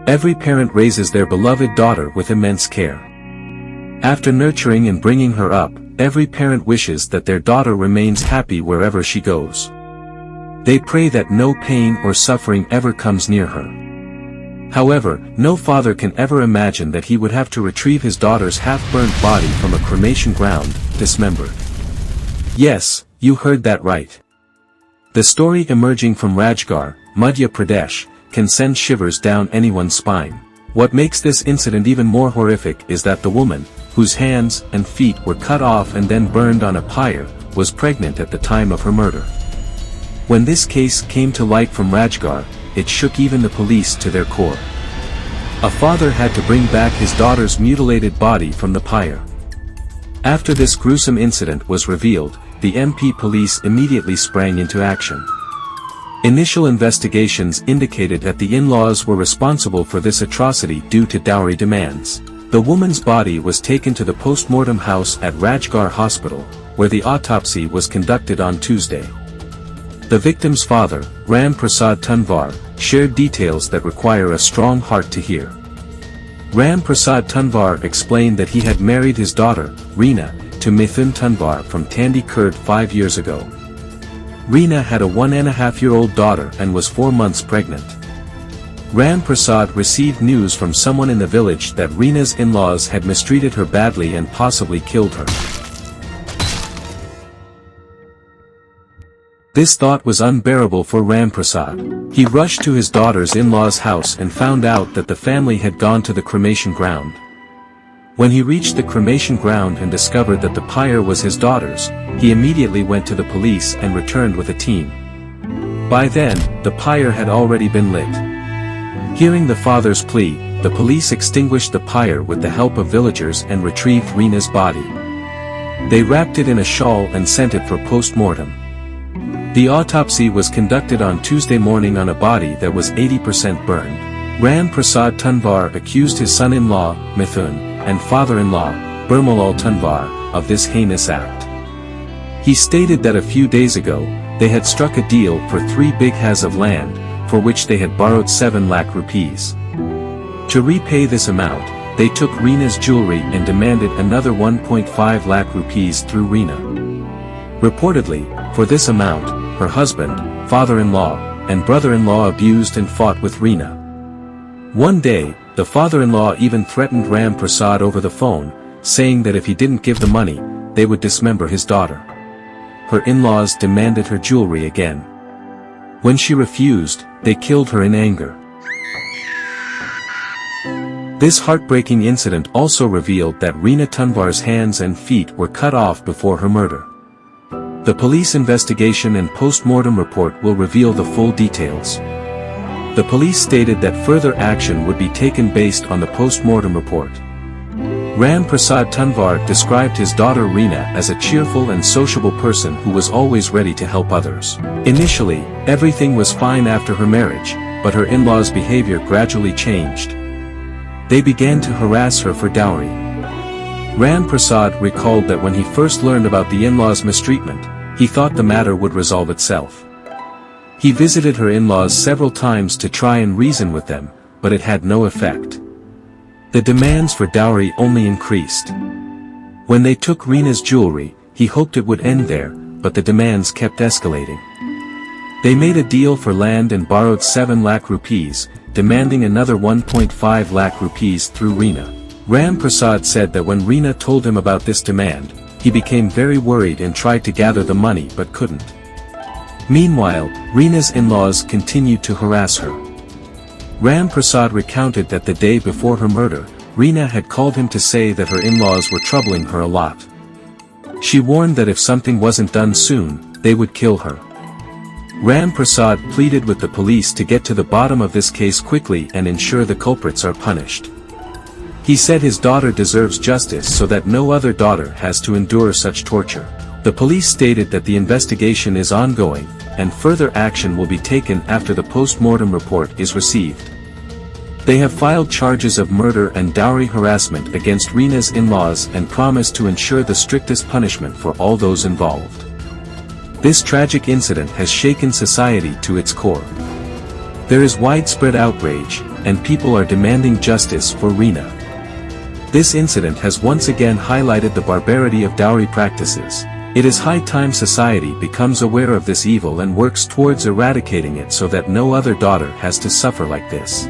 Every parent raises their beloved daughter with immense care. After nurturing and bringing her up, every parent wishes that their daughter remains happy wherever she goes. They pray that no pain or suffering ever comes near her. However, no father can ever imagine that he would have to retrieve his daughter's half-burnt body from a cremation ground, dismembered. Yes, you heard that right. The story emerging from Rajgarh, Madhya Pradesh, can send shivers down anyone's spine. What makes this incident even more horrific is that the woman, whose hands and feet were cut off and then burned on a pyre, was pregnant at the time of her murder. When this case came to light from Rajgarh, it shook even the police to their core. A father had to bring back his daughter's mutilated body from the pyre. After this gruesome incident was revealed, the MP police immediately sprang into action. Initial investigations indicated that the in-laws were responsible for this atrocity due to dowry demands. The woman's body was taken to the post-mortem house at Rajgarh Hospital, where the autopsy was conducted on Tuesday. The victim's father, Ram Prasad Tanwar, shared details that require a strong heart to hear. Ram Prasad Tanwar explained that he had married his daughter, Reena, to Mithun Tanwar from Chandigarh 5 years ago. Reena had a 1.5-year-old daughter and was 4 months pregnant. Ram Prasad received news from someone in the village that Reena's in-laws had mistreated her badly and possibly killed her. This thought was unbearable for Ram Prasad. He rushed to his daughter's in-laws' house and found out that the family had gone to the cremation ground. When he reached the cremation ground and discovered that the pyre was his daughter's, he immediately went to the police and returned with a team. By then, the pyre had already been lit. Hearing the father's plea, the police extinguished the pyre with the help of villagers and retrieved Reena's body. They wrapped it in a shawl and sent it for post-mortem. The autopsy was conducted on Tuesday morning on a body that was 80% burned. Ram Prasad Tanwar accused his son-in-law, Mithun, and father-in-law, Birmalal Tanwar, of this heinous act. He stated that a few days ago, they had struck a deal for 3 bighas of land, for which they had borrowed 7 lakh rupees. To repay this amount, they took Reena's jewelry and demanded another 1.5 lakh rupees through Reena. Reportedly, for this amount, her husband, father-in-law, and brother-in-law abused and fought with Reena. One day, the father-in-law even threatened Ram Prasad over the phone, saying that if he didn't give the money, they would dismember his daughter. Her in-laws demanded her jewelry again. When she refused, they killed her in anger. This heartbreaking incident also revealed that Reena Tanwar's hands and feet were cut off before her murder. The police investigation and post-mortem report will reveal the full details. The police stated that further action would be taken based on the post-mortem report. Ram Prasad Tanwar described his daughter Reena as a cheerful and sociable person who was always ready to help others. Initially, everything was fine after her marriage, but her in-laws' behavior gradually changed. They began to harass her for dowry. Ram Prasad recalled that when he first learned about the in-laws' mistreatment, he thought the matter would resolve itself. He visited her in-laws several times to try and reason with them, but it had no effect. The demands for dowry only increased. When they took Reena's jewelry, he hoped it would end there, but the demands kept escalating. They made a deal for land and borrowed 7 lakh rupees, demanding another 1.5 lakh rupees through Reena. Ram Prasad said that when Reena told him about this demand, he became very worried and tried to gather the money but couldn't. Meanwhile, Reena's in-laws continued to harass her. Ram Prasad recounted that the day before her murder, Reena had called him to say that her in-laws were troubling her a lot. She warned that if something wasn't done soon, they would kill her. Ram Prasad pleaded with the police to get to the bottom of this case quickly and ensure the culprits are punished. He said his daughter deserves justice so that no other daughter has to endure such torture. The police stated that the investigation is ongoing, and further action will be taken after the post-mortem report is received. They have filed charges of murder and dowry harassment against Reena's in-laws and promised to ensure the strictest punishment for all those involved. This tragic incident has shaken society to its core. There is widespread outrage, and people are demanding justice for Reena. This incident has once again highlighted the barbarity of dowry practices. It is high time society becomes aware of this evil and works towards eradicating it so that no other daughter has to suffer like this.